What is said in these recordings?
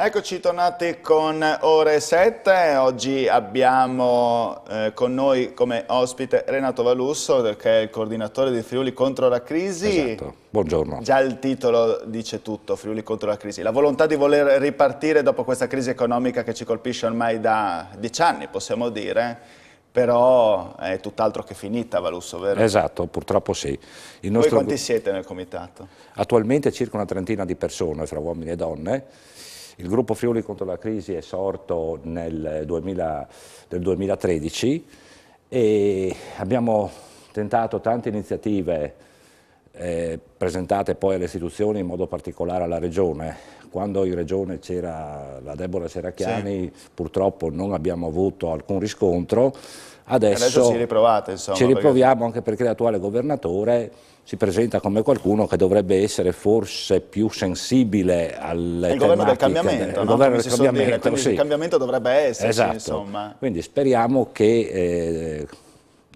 Eccoci tornati con Ore 7, oggi abbiamo con noi come ospite Renato Valusso, che è il coordinatore di Friuli contro la crisi. Esatto, buongiorno. Già il titolo dice tutto, Friuli contro la crisi. La volontà di voler ripartire dopo questa crisi economica che ci colpisce ormai da 10 anni, possiamo dire, però è tutt'altro che finita, Valusso, vero? Esatto, purtroppo sì. Voi quanti siete nel comitato? Attualmente circa una trentina di persone, fra uomini e donne. Il gruppo Friuli contro la crisi è sorto nel 2013 e abbiamo tentato tante iniziative presentate poi alle istituzioni, in modo particolare alla Regione. Quando in Regione c'era la Deborah Serracchiani, sì, purtroppo non abbiamo avuto alcun riscontro. Adesso ci riprovate, insomma. Ci riproviamo anche perché l'attuale governatore si presenta come qualcuno che dovrebbe essere forse più sensibile alle il governo del cambiamento, il governo del cambiamento, quindi sì, il cambiamento dovrebbe esserci, esatto. Insomma. Quindi speriamo che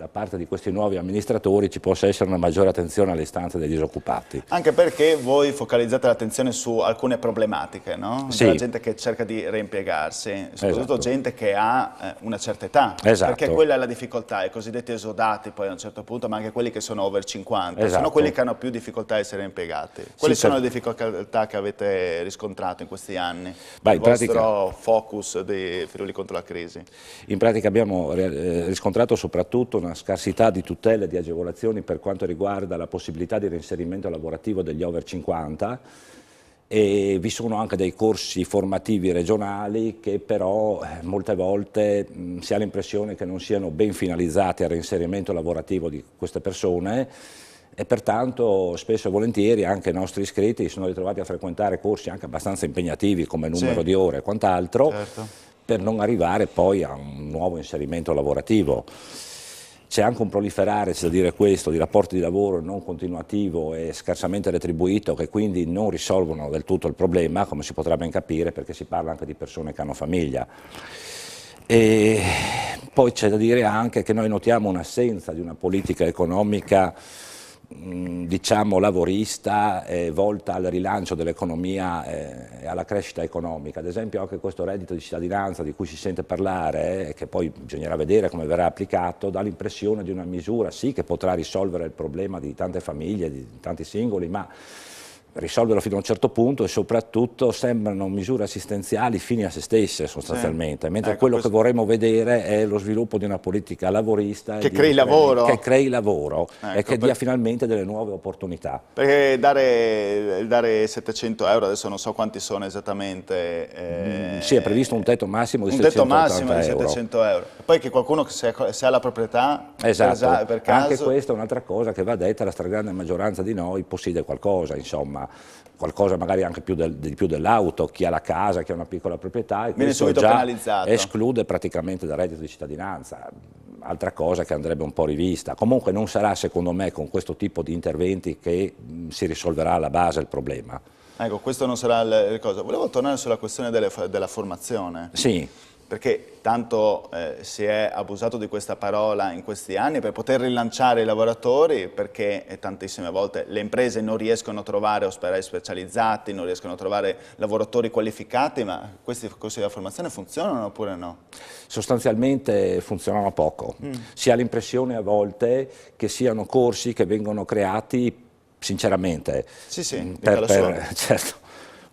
da parte di questi nuovi amministratori ci possa essere una maggiore attenzione alle istanze dei disoccupati. Anche perché voi focalizzate l'attenzione su alcune problematiche, no? Sì. Della gente che cerca di reimpiegarsi, soprattutto esatto. gente che ha una certa età, esatto. Perché quella è la difficoltà, i cosiddetti esodati poi a un certo punto, ma anche quelli che sono over 50, esatto. sono quelli che hanno più difficoltà a essere impiegati. Quali sono le difficoltà che avete riscontrato in questi anni? Il vostro focus di Friuli contro la crisi? In pratica abbiamo riscontrato soprattutto una scarsità di tutele e di agevolazioni per quanto riguarda la possibilità di reinserimento lavorativo degli over 50 e vi sono anche dei corsi formativi regionali che però molte volte si ha l'impressione che non siano ben finalizzati al reinserimento lavorativo di queste persone e pertanto spesso e volentieri anche i nostri iscritti si sono ritrovati a frequentare corsi anche abbastanza impegnativi come numero di ore e quant'altro, certo, per non arrivare poi a un nuovo inserimento lavorativo. C'è anche un proliferare, c'è da dire questo, di rapporti di lavoro non continuativo e scarsamente retribuito che quindi non risolvono del tutto il problema, come si potrà ben capire, perché si parla anche di persone che hanno famiglia. E poi c'è da dire anche che noi notiamo un'assenza di una politica economica diciamo lavorista volta al rilancio dell'economia e alla crescita economica. Ad esempio anche questo reddito di cittadinanza di cui si sente parlare e che poi bisognerà vedere come verrà applicato dà l'impressione di una misura sì che potrà risolvere il problema di tante famiglie, di tanti singoli, ma risolverlo fino a un certo punto e soprattutto sembrano misure assistenziali fini a se stesse sostanzialmente, mentre quello che vorremmo vedere è lo sviluppo di una politica lavorista che crei lavoro, e che dia finalmente delle nuove opportunità. Perché dare 700 euro, adesso non so quanti sono esattamente. Sì, è previsto un tetto massimo di 700 euro. Poi che qualcuno se ha la proprietà, esatto, per caso. Anche questa è un'altra cosa che va detta, la stragrande maggioranza di noi possiede qualcosa, insomma. Qualcosa magari anche di più dell'auto, chi ha la casa, chi ha una piccola proprietà, e viene subito già penalizzato. Esclude praticamente dal reddito di cittadinanza, altra cosa che andrebbe un po' rivista. Comunque non sarà secondo me con questo tipo di interventi che si risolverà alla base il problema. Ecco, questo non sarà la cosa. Volevo tornare sulla questione della formazione. Sì. Perché tanto si è abusato di questa parola in questi anni per poter rilanciare i lavoratori, perché tantissime volte le imprese non riescono a trovare operai specializzati, non riescono a trovare lavoratori qualificati, ma questi corsi di formazione funzionano oppure no? Sostanzialmente funzionano poco. Si ha l'impressione a volte che siano corsi che vengono creati sinceramente. Sì, certo.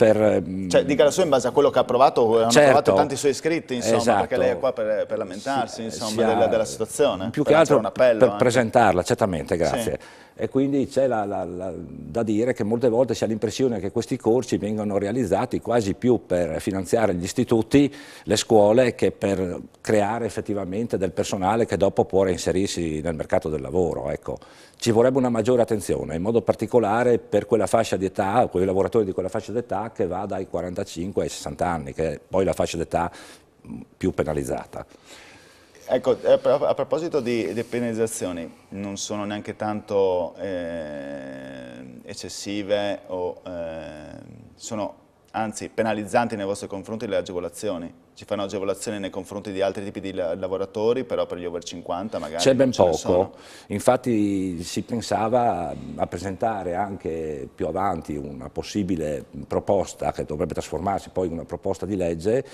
Cioè, dica la sua in base a quello che ha provato, hanno provato tanti suoi iscritti, insomma, esatto. Perché lei è qua per lamentarsi, insomma, della situazione. Più che altro un appello per anche. presentarla, certamente, grazie. Sì. E quindi c'è da dire che molte volte si ha l'impressione che questi corsi vengano realizzati quasi più per finanziare gli istituti, le scuole, che per creare effettivamente del personale che dopo può reinserirsi nel mercato del lavoro. Ecco. Ci vorrebbe una maggiore attenzione, in modo particolare per quella fascia di età, quei lavoratori di quella fascia d'età che va dai 45 ai 60 anni, che è poi la fascia d'età più penalizzata. Ecco, a proposito di penalizzazioni, non sono neanche tanto eccessive o sono anzi penalizzanti nei vostri confronti le agevolazioni. Ci fanno agevolazioni nei confronti di altri tipi di lavoratori, però per gli over 50 magari c'è ben poco. Sono. Infatti si pensava a presentare anche più avanti una possibile proposta che dovrebbe trasformarsi poi in una proposta di legge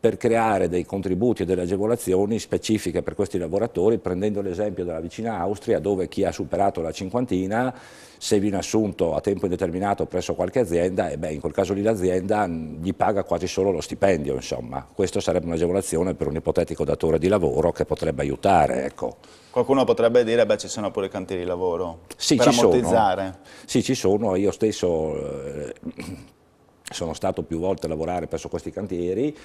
per creare dei contributi e delle agevolazioni specifiche per questi lavoratori, prendendo l'esempio della vicina Austria, dove chi ha superato la cinquantina, se viene assunto a tempo indeterminato presso qualche azienda, e in quel caso lì l'azienda gli paga quasi solo lo stipendio, insomma. Questo sarebbe un'agevolazione per un ipotetico datore di lavoro che potrebbe aiutare, ecco. Qualcuno potrebbe dire, beh, ci sono pure i cantieri di lavoro, sì, per ammortizzare. Sì, ci sono, io stesso sono stato più volte a lavorare presso questi cantieri,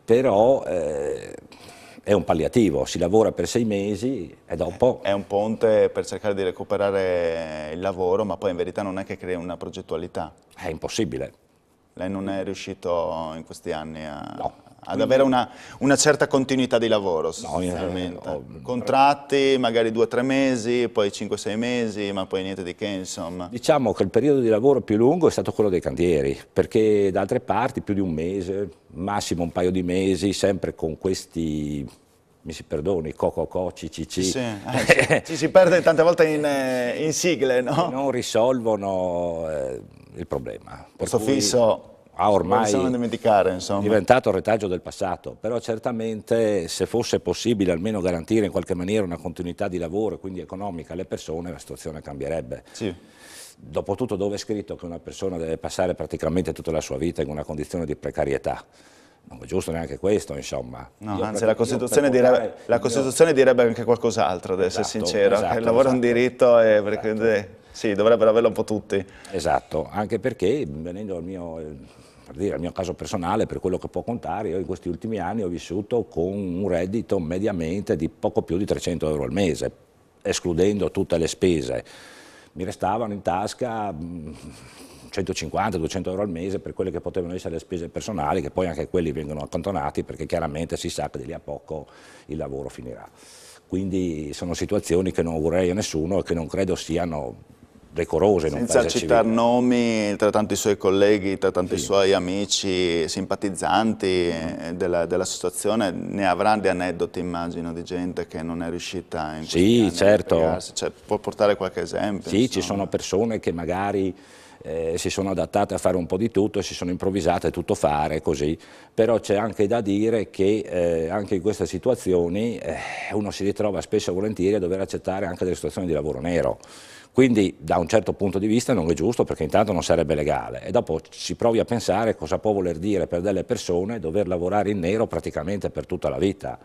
però è un palliativo, si lavora per 6 mesi e dopo... È un ponte per cercare di recuperare il lavoro, ma poi in verità non è che crea una progettualità. È impossibile. Lei non è riuscito in questi anni No. ad avere una certa continuità di lavoro, sostanzialmente. Contratti, magari 2 o 3 mesi, poi 5 o 6 mesi, ma poi niente di che, insomma. Diciamo che il periodo di lavoro più lungo è stato quello dei cantieri, perché da altre parti più di un mese, massimo un paio di mesi, sempre con questi, mi si perdoni, COCOCO, CCC. Sì, ci si perde tante volte in sigle, no? Non risolvono il problema. Questo fisso... ormai non dimenticare, insomma. È diventato il retaggio del passato, però certamente se fosse possibile almeno garantire in qualche maniera una continuità di lavoro e quindi economica alle persone, la situazione cambierebbe. Sì. Dopotutto dove è scritto che una persona deve passare praticamente tutta la sua vita in una condizione di precarietà? Non è giusto neanche questo, insomma. No, anzi la Costituzione direbbe anche qualcos'altro, ad essere sincero, che il lavoro è un diritto e perché, sì, dovrebbero averlo un po' tutti. Esatto, anche perché venendo al mio caso personale, per quello che può contare, io in questi ultimi anni ho vissuto con un reddito mediamente di poco più di 300 euro al mese, escludendo tutte le spese. Mi restavano in tasca 150-200 euro al mese per quelle che potevano essere le spese personali, che poi anche quelli vengono accantonati perché chiaramente si sa che di lì a poco il lavoro finirà. Quindi sono situazioni che non augurerei a nessuno e che non credo siano decorose. Senza citare nomi, tra tanti suoi colleghi, tra tanti suoi amici, simpatizzanti della situazione, ne avrà di aneddoti, immagino, di gente che non è riuscita in questi anni certo. Cioè, può portare qualche esempio? Sì, ci sono persone che magari si sono adattate a fare un po' di tutto e si sono improvvisate a tutto fare così, però c'è anche da dire che anche in queste situazioni uno si ritrova spesso e volentieri a dover accettare anche delle situazioni di lavoro nero. Quindi da un certo punto di vista non è giusto, perché intanto non sarebbe legale, e dopo si provi a pensare cosa può voler dire per delle persone dover lavorare in nero praticamente per tutta la vita,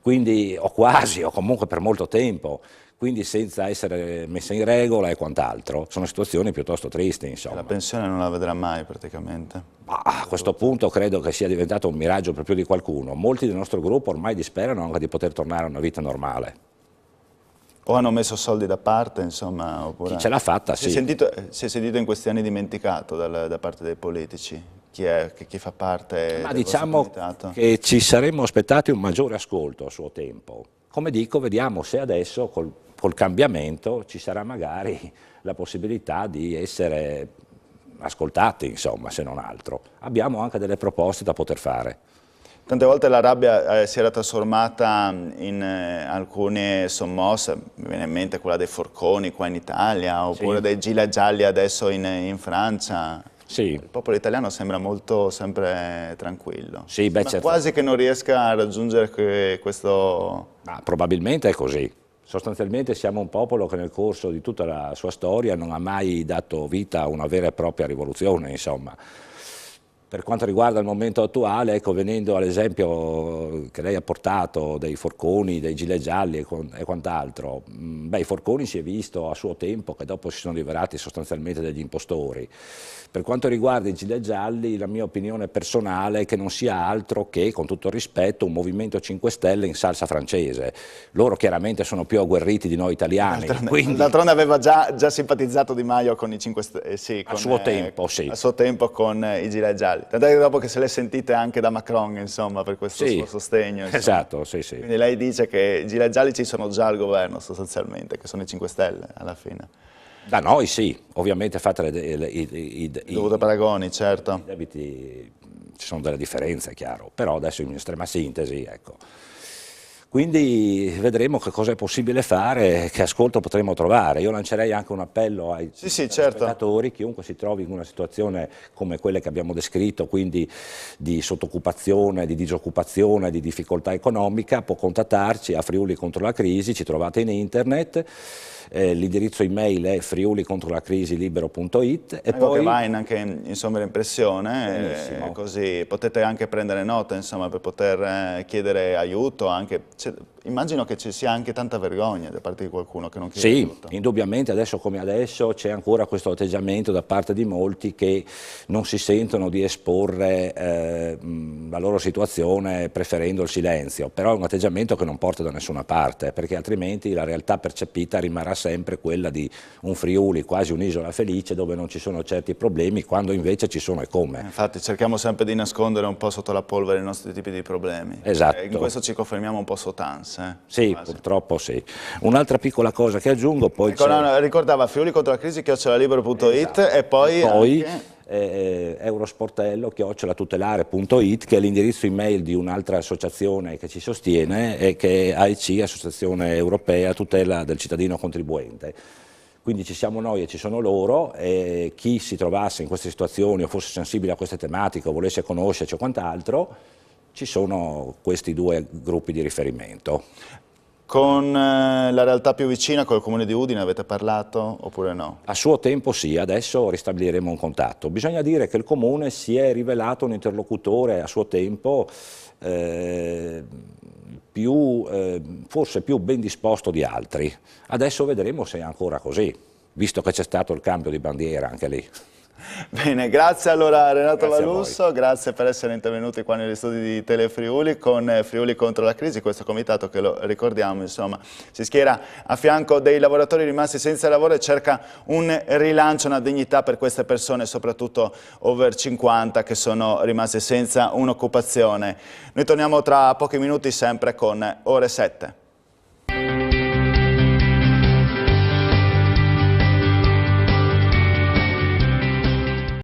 quindi o quasi, o comunque per molto tempo, quindi senza essere messa in regola e quant'altro. Sono situazioni piuttosto tristi, insomma. La pensione non la vedrà mai praticamente. A questo punto credo che sia diventato un miraggio per più di qualcuno. Molti del nostro gruppo ormai disperano anche di poter tornare a una vita normale. O hanno messo soldi da parte, insomma, oppure... Chi ce l'ha fatta, sì. Si è sentito in questi anni dimenticato da parte dei politici? Chi fa parte Ma del diciamo comitato? Che ci saremmo aspettati un maggiore ascolto a suo tempo. Come dico, vediamo se adesso col cambiamento ci sarà magari la possibilità di essere ascoltati, insomma, se non altro. Abbiamo anche delle proposte da poter fare. Tante volte la rabbia si era trasformata in alcune sommosse, mi viene in mente quella dei forconi qua in Italia, oppure dei gilet gialli adesso in Francia. Sì. Il popolo italiano sembra sempre tranquillo. Sì, certo. Quasi che non riesca a raggiungere questo... Probabilmente è così. Sostanzialmente siamo un popolo che nel corso di tutta la sua storia non ha mai dato vita a una vera e propria rivoluzione, insomma. Per quanto riguarda il momento attuale, ecco, venendo all'esempio che lei ha portato dei forconi, dei gilet gialli e quant'altro, i forconi si è visto a suo tempo che dopo si sono rivelati sostanzialmente degli impostori. Per quanto riguarda i gilet gialli, la mia opinione personale è che non sia altro che, con tutto il rispetto, un movimento 5 Stelle in salsa francese. Loro chiaramente sono più agguerriti di noi italiani. D'altronde aveva già simpatizzato Di Maio con i 5 Stelle, a suo tempo, sì. A suo tempo con i gilet gialli. Tant'è che dopo che se le sentite anche da Macron, insomma, per questo suo sostegno. Insomma. Esatto, sì. Quindi lei dice che i gilet gialli ci sono già al governo, sostanzialmente, che sono i 5 Stelle, alla fine. Da noi sì, ovviamente fate i dovuti paragoni, certo. I debiti, ci sono delle differenze, è chiaro, però adesso in estrema sintesi, ecco. Quindi vedremo che cosa è possibile fare, che ascolto potremo trovare. Io lancerei anche un appello ai spettatori, chiunque si trovi in una situazione come quelle che abbiamo descritto, quindi di sottoccupazione, di disoccupazione, di difficoltà economica, può contattarci a Friuli contro la crisi, ci trovate in internet. L'indirizzo email è friulicontrolacrisilibero.it e poi che va anche in sovraimpressione, così potete anche prendere nota, insomma, per poter chiedere aiuto. Immagino che ci sia anche tanta vergogna da parte di qualcuno che non chiede aiuto. Sì, indubbiamente adesso come adesso c'è ancora questo atteggiamento da parte di molti che non si sentono di esporre la loro situazione preferendo il silenzio, però è un atteggiamento che non porta da nessuna parte, perché altrimenti la realtà percepita rimarrà sempre quella di un Friuli, quasi un'isola felice, dove non ci sono certi problemi, quando invece ci sono e come. Infatti cerchiamo sempre di nascondere un po' sotto la polvere i nostri tipi di problemi. Esatto. In questo ci confermiamo un po' sotans. Sì, quasi. Purtroppo sì. Un'altra piccola cosa che aggiungo, poi ricordava Friuli contro la crisi @libero.it e poi Eurosportello@tutelare.it, che è l'indirizzo email di un'altra associazione che ci sostiene e che è AEC, Associazione Europea a Tutela del Cittadino Contribuente. Quindi ci siamo noi e ci sono loro, e chi si trovasse in queste situazioni o fosse sensibile a queste tematiche o volesse conoscerci o quant'altro, ci sono questi due gruppi di riferimento. Con la realtà più vicina, col comune di Udine, avete parlato oppure no? A suo tempo sì, adesso ristabiliremo un contatto. Bisogna dire che il comune si è rivelato un interlocutore a suo tempo forse più ben disposto di altri. Adesso vedremo se è ancora così, visto che c'è stato il cambio di bandiera anche lì. Bene, grazie allora Renato Lalusso, grazie per essere intervenuti qua negli studi di Telefriuli con Friuli contro la crisi, questo comitato che, lo ricordiamo, insomma, si schiera a fianco dei lavoratori rimasti senza lavoro e cerca un rilancio, una dignità per queste persone, soprattutto over 50, che sono rimaste senza un'occupazione. Noi torniamo tra pochi minuti sempre con Ore 7.